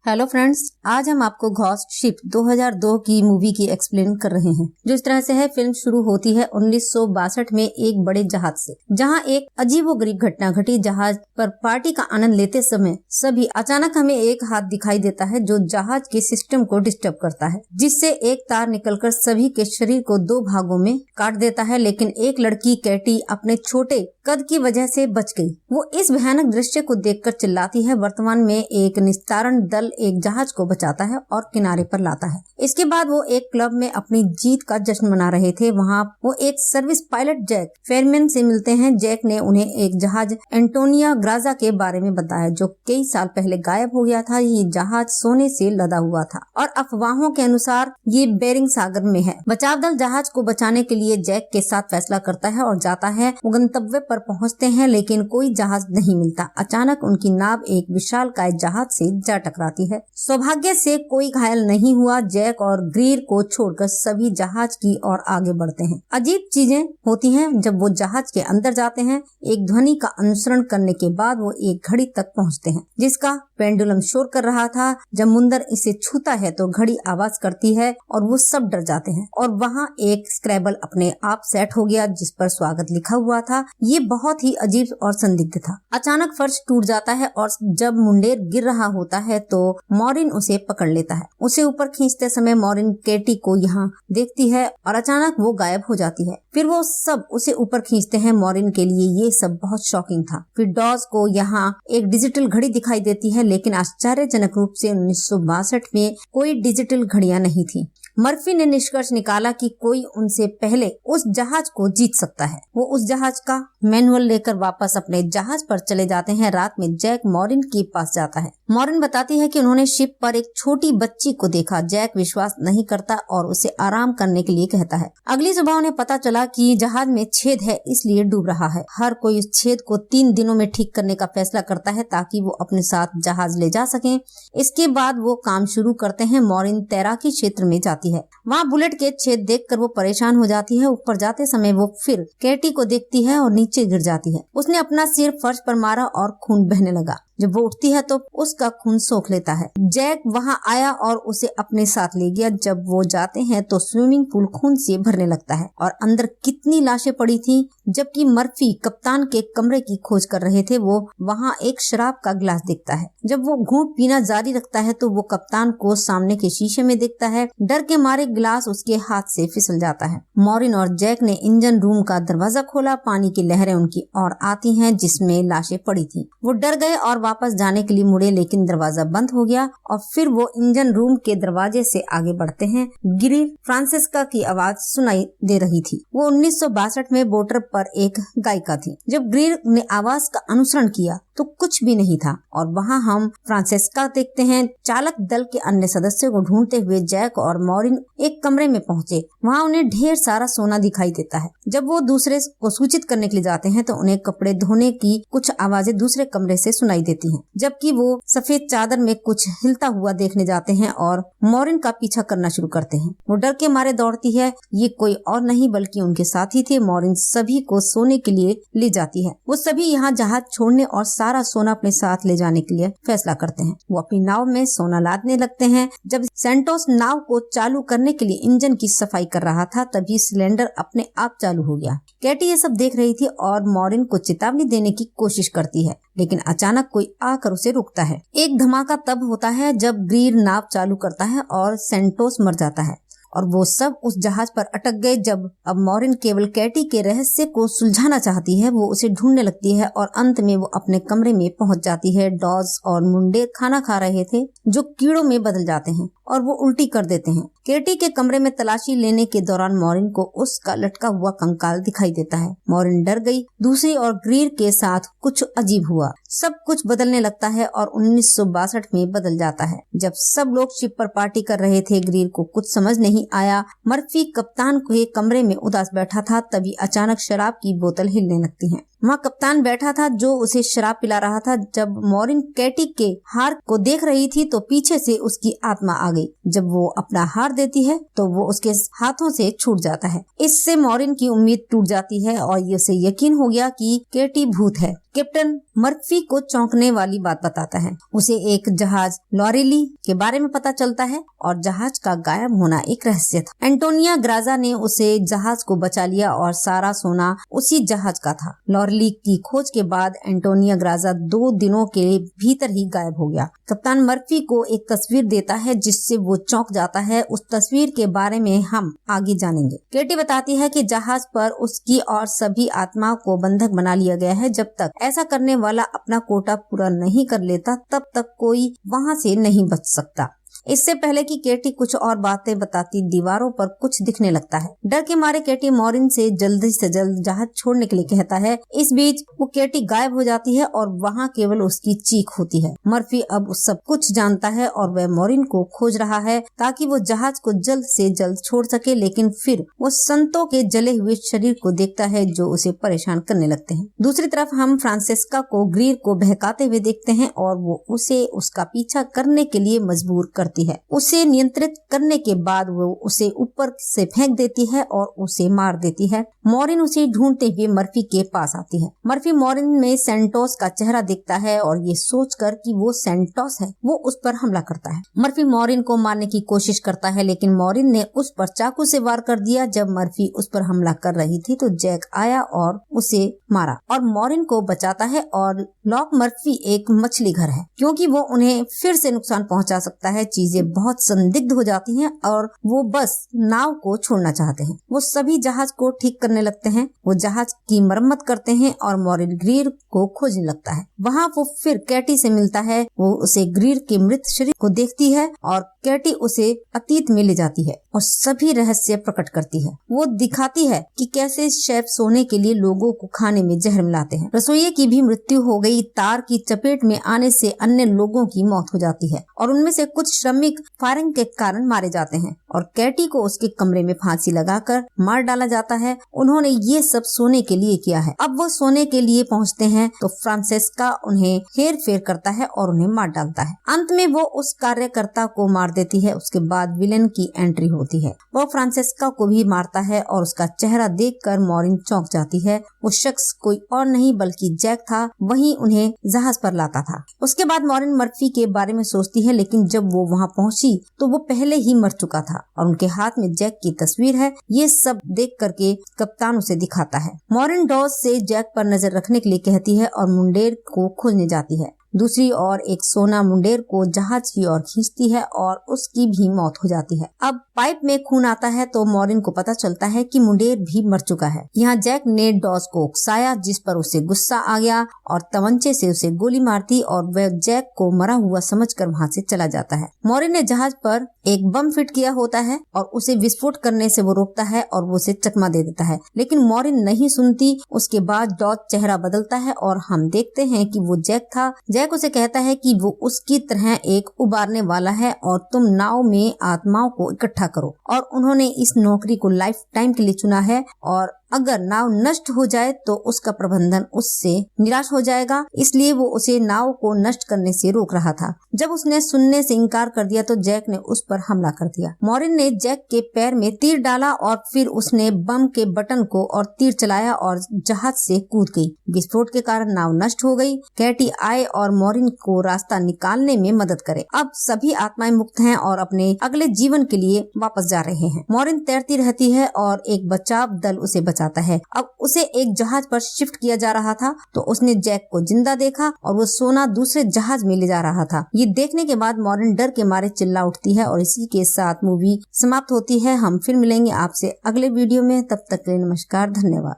Hello friends, आज हम आपको घोस्ट शिप 2002 की मूवी की एक्सप्लेन कर रहे हैं। जो इस तरह से है, फिल्म शुरू होती है 1962 में एक बड़े जहाज से, जहां एक अजीबोगरीब घटना घटी। जहाज पर पार्टी का आनंद लेते समय सभी अचानक हमें एक हाथ दिखाई देता है जो जहाज के सिस्टम को डिस्टर्ब करता है, जिससे एक तार निकलकर सभी के शरीर को दो भागों में काट देता है। लेकिन एक लड़की कैटी अपने छोटे कद की वजह से बच गई। वो इस भयानक दृश्य को देखकर चिल्लाती है। वर्तमान में एक निस्तारण दल एक जहाज को बचाता है और किनारे पर लाता है। इसके बाद वो एक क्लब में अपनी जीत का जश्न मना रहे थे। वहाँ वो एक सर्विस पायलट जैक फेरमैन से मिलते हैं। जैक ने उन्हें एक जहाज एंटोनिया ग्राजा के बारे में बताया जो कई साल पहले गायब हो गया था। ये जहाज सोने से लदा हुआ था और अफवाहों के अनुसार ये बेरिंग सागर में है। बचाव दल जहाज को बचाने के लिए जैक के साथ फैसला करता है और जाता है। वो गंतव्य पर पहुंचते हैं लेकिन कोई जहाज नहीं मिलता। अचानक उनकी नाव एक विशालकाय जहाज से जा टकराती है। सौभाग्य से कोई घायल नहीं हुआ। जैक और ग्रीर को छोड़कर सभी जहाज की ओर आगे बढ़ते हैं। अजीब चीजें होती हैं जब वो जहाज के अंदर जाते हैं। एक ध्वनि का अनुसरण करने के बाद वो एक घड़ी तक पहुंचते हैं जिसका पेंडुलम शोर कर रहा था। जब मुंदर इसे छूता है तो घड़ी आवाज करती है और वो सब डर जाते हैं। और वहाँ एक स्क्रैबल अपने आप सेट हो गया जिस पर स्वागत लिखा हुआ था। ये बहुत ही अजीब और संदिग्ध था। अचानक फर्श टूट जाता है और जब मुंडेर गिर रहा होता है तो मॉरिन उसे पकड़ लेता है। उसे ऊपर खींचते समय मॉरिन केटी को यहाँ देखती है और अचानक वो गायब हो जाती है। फिर वो सब उसे ऊपर खींचते हैं। मॉरिन के लिए ये सब बहुत शॉकिंग था। फिर डॉज को यहाँ एक डिजिटल घड़ी दिखाई देती है लेकिन आश्चर्यजनक रूप से 1962 में कोई डिजिटल घड़ियां नहीं थी। मर्फी ने निष्कर्ष निकाला कि कोई उनसे पहले उस जहाज को जीत सकता है। वो उस जहाज का मैनुअल लेकर वापस अपने जहाज पर चले जाते हैं। रात में जैक मॉरिन के पास जाता है। मॉरिन बताती है कि उन्होंने शिप पर एक छोटी बच्ची को देखा। जैक विश्वास नहीं करता और उसे आराम करने के लिए कहता है। अगली सुबह उन्हें पता चला कि जहाज में छेद है इसलिए डूब रहा है। हर कोई इस छेद को 3 दिनों में ठीक करने का फैसला करता है ताकि वो अपने साथ जहाज ले जा सकें। इसके बाद वो काम शुरू करते हैं। मॉरिन तैराकी क्षेत्र में जाती है। वहाँ बुलेट के छेद देखकर वो परेशान हो जाती है। ऊपर जाते समय वो फिर कैटी को देखती है और नीचे गिर जाती है। उसने अपना सिर फर्श पर मारा और खून बहने लगा। जब वो उठती है तो उसका खून सोख लेता है। जैक वहाँ आया और उसे अपने साथ ले गया। जब वो जाते हैं तो स्विमिंग पूल खून से भरने लगता है और अंदर कितनी लाशें पड़ी थी। जबकि मर्फी कप्तान के कमरे की खोज कर रहे थे, वो वहाँ एक शराब का गिलास देखता है। जब वो घूंट पीना जारी रखता है तो वो कप्तान को सामने के शीशे में देखता है। डर के मारे गिलास उसके हाथ से फिसल जाता है। मॉरिन और जैक ने इंजन रूम का दरवाजा खोला। पानी की लहरें उनकी ओर आती हैं जिसमें लाशें पड़ी थी। वो डर गए और वापस जाने के लिए मुड़े लेकिन दरवाजा बंद हो गया। और फिर वो इंजन रूम के दरवाजे से आगे बढ़ते हैं। ग्रीर फ्रांसिस्का की आवाज सुनाई दे रही थी। वो 1962 में बोटर पर एक गायिका थी। जब ग्रीर ने आवाज का अनुसरण किया तो कुछ भी नहीं था और वहाँ हम फ्रांसिस्का देखते हैं। चालक दल के अन्य सदस्यों को ढूंढते हुए जैक और मॉरिन एक कमरे में पहुँचे। वहाँ उन्हें ढेर सारा सोना दिखाई देता है। जब वो दूसरे को सूचित करने के लिए जाते हैं तो उन्हें कपड़े धोने की कुछ आवाजें दूसरे कमरे से सुनाई देती हैं। जबकि वो सफेद चादर में कुछ हिलता हुआ देखने जाते हैं और मॉरिन का पीछा करना शुरू करते हैं। वो डर के मारे दौड़ती है। ये कोई और नहीं बल्कि उनके साथी थे। मॉरिन सभी को सोने के लिए ले जाती है। वो सभी यहाँ जहाज छोड़ने और सारा सोना अपने साथ ले जाने के लिए फैसला करते हैं। वो अपनी नाव में सोना लादने लगते हैं। जब सैंटोस नाव को चालू करने के लिए इंजन की सफाई कर रहा था तभी सिलेंडर अपने आप चालू हो गया। कैटी ये सब देख रही थी और मॉरिन को चेतावनी देने की कोशिश करती है लेकिन अचानक कोई आकर उसे रोकता है। एक धमाका तब होता है जब ग्रीर नाव चालू करता है और सैंटोस मर जाता है और वो सब उस जहाज पर अटक गए। जब अब मॉरिन केवल कैटी के रहस्य को सुलझाना चाहती है, वो उसे ढूंढने लगती है और अंत में वो अपने कमरे में पहुंच जाती है। डॉज और मुंडे खाना खा रहे थे जो कीड़ों में बदल जाते हैं और वो उल्टी कर देते हैं। कैटी के कमरे में तलाशी लेने के दौरान मॉरिन को उसका लटका हुआ कंकाल दिखाई देता है। मॉरिन डर गई। दूसरी और ग्रीर के साथ कुछ अजीब हुआ। सब कुछ बदलने लगता है और 1962 में बदल जाता है। जब सब लोग शिप पर पार्टी कर रहे थे, ग्रीर को कुछ समझ नहीं आया। मर्फी कप्तान के कमरे में उदास बैठा था। तभी अचानक शराब की बोतल हिलने लगती है। वहाँ कप्तान बैठा था जो उसे शराब पिला रहा था। जब मॉरिन कैटी के हार को देख रही थी तो पीछे से उसकी आत्मा आ गई। जब वो अपना हार देती है तो वो उसके हाथों से छूट जाता है। इससे मॉरिन की उम्मीद टूट जाती है और उसे यकीन हो गया कि कैटी भूत है। कैप्टन मर्फी को चौंकने वाली बात बताता है। उसे एक जहाज लॉरेली के बारे में पता चलता है और जहाज का गायब होना एक रहस्य था। एंटोनिया ग्राजा ने उसे जहाज को बचा लिया और सारा सोना उसी जहाज का था। लॉरेली की खोज के बाद एंटोनिया ग्राजा 2 दिनों के भीतर ही गायब हो गया। कप्तान मर्फी को एक तस्वीर देता है जिससे वो चौंक जाता है। उस तस्वीर के बारे में हम आगे जानेंगे। केटी बताती है कि जहाज पर उसकी और सभी आत्माओं को बंधक बना लिया गया है। जब तक ऐसा करने वाला अपना कोटा पूरा नहीं कर लेता तब तक कोई वहाँ से नहीं बच सकता। इससे पहले कि केटी कुछ और बातें बताती, दीवारों पर कुछ दिखने लगता है। डर के मारे केटी मॉरिन से जल्दी से जल्द जहाज छोड़ने के लिए कहता है। इस बीच वो केटी गायब हो जाती है और वहाँ केवल उसकी चीख होती है। मर्फी अब सब कुछ जानता है और वह मॉरिन को खोज रहा है ताकि वो जहाज को जल्द से जल्द छोड़ सके, लेकिन फिर वो संतों के जले हुए शरीर को देखता है जो उसे परेशान करने लगते हैं। दूसरी तरफ हम फ्रांसेस्का को ग्रीर को बहकाते हुए देखते हैं और वो उसे उसका पीछा करने के लिए मजबूर करती है। उसे नियंत्रित करने के बाद वो उसे ऊपर से फेंक देती है और उसे मार देती है। मॉरिन उसे ढूंढते हुए मर्फी के पास आती है। मर्फी मॉरिन में सेंटोस का चेहरा दिखता है और ये सोचकर कि वो सेंटोस है वो उस पर हमला करता है। मर्फी मॉरिन को मारने की कोशिश करता है लेकिन मॉरिन ने उस पर चाकू से वार कर दिया। जब मर्फी उस पर हमला कर रही थी तो जैक आया और उसे मारा और मॉरिन को बचाता है। और लॉक मर्फी एक मछली घर है क्योंकि वो उन्हें फिर से नुकसान पहुंचा सकता है। चीजें बहुत संदिग्ध हो जाती हैं और वो बस नाव को छोड़ना चाहते हैं। वो सभी जहाज को ठीक करने लगते हैं। वो जहाज की मरम्मत करते हैं और मॉरिन ग्रीर को खोजने लगता है। वहाँ वो फिर कैटी से मिलता है। वो उसे ग्रीर के मृत शरीर को देखती है और कैटी उसे अतीत में ले जाती है और सभी रहस्य प्रकट करती है। वो दिखाती है कि कैसे शेफ सोने के लिए लोगों को खाने में जहर मिलाते हैं। रसोइये की भी मृत्यु हो गई। तार की चपेट में आने से अन्य लोगों की मौत हो जाती है और उनमें से कुछ श्रमिक फायरिंग के कारण मारे जाते हैं और कैटी को उसके कमरे में फांसी लगाकर मार डाला जाता है। उन्होंने ये सब सोने के लिए किया है। अब वो सोने के लिए पहुंचते हैं तो फ्रांसेस्का उन्हें हेर फेर करता है और उन्हें मार डालता है। अंत में वो उस कार्यकर्ता को मार देती है। उसके बाद विलेन की एंट्री होती है। वो फ्रांसेस्का को भी मारता है और उसका चेहरा देखकर मॉरिन चौंक जाती है। वो शख्स कोई और नहीं बल्कि जैक था। वही उन्हें जहाज पर लाता था। उसके बाद मॉरिन मर्फी के बारे में सोचती है लेकिन जब वो वहाँ पहुंची तो वो पहले ही मर चुका था और उनके हाथ में जैक की तस्वीर है। ये सब देख करके कप्तान उसे दिखाता है। मॉरिन डॉस से जैक पर नजर रखने के लिए कहती है और मुंडेर को खोजने जाती है। दूसरी ओर एक सोना मुंडेर को जहाज की ओर खींचती है और उसकी भी मौत हो जाती है। अब पाइप में खून आता है तो मॉरिन को पता चलता है कि मुंडेर भी मर चुका है। यहाँ जैक ने डॉस को उकसाया जिस पर उसे गुस्सा आ गया और तमंचे से उसे गोली मार दी और वह जैक को मरा हुआ समझकर वहाँ से चला जाता है। मॉरिन ने जहाज पर एक बम फिट किया होता है और उसे विस्फोट करने से वो रोकता है और वो उसे चकमा दे देता है लेकिन मॉरिन नहीं सुनती। उसके बाद डॉस चेहरा बदलता है और हम देखते हैं कि वो जैक था। जैक उसे कहता है कि वो उसकी तरह एक उबारने वाला है और तुम नाव में आत्माओं को इकट्ठा करो और उन्होंने इस नौकरी को लाइफ टाइम के लिए चुना है और अगर नाव नष्ट हो जाए तो उसका प्रबंधन उससे निराश हो जाएगा। इसलिए वो उसे नाव को नष्ट करने से रोक रहा था। जब उसने सुनने से इनकार कर दिया तो जैक ने उस पर हमला कर दिया। मॉरिन ने जैक के पैर में तीर डाला और फिर उसने बम के बटन को और तीर चलाया और जहाज से कूद गई। विस्फोट के कारण नाव नष्ट हो गई। कैटी आए और मॉरिन को रास्ता निकालने में मदद करे। अब सभी आत्माएं मुक्त हैं और अपने अगले जीवन के लिए वापस जा रहे हैं। मॉरिन तैरती रहती है और एक बचाव दल उसे बचाता है। अब उसे एक जहाज पर शिफ्ट किया जा रहा था तो उसने जैक को जिंदा देखा और वो सोना दूसरे जहाज में ले जा रहा था। ये देखने के बाद मॉरिन डर के मारे चिल्ला उठती है और इसी के साथ मूवी समाप्त होती है। हम फिर मिलेंगे आपसे अगले वीडियो में। तब तक के लिए नमस्कार, धन्यवाद।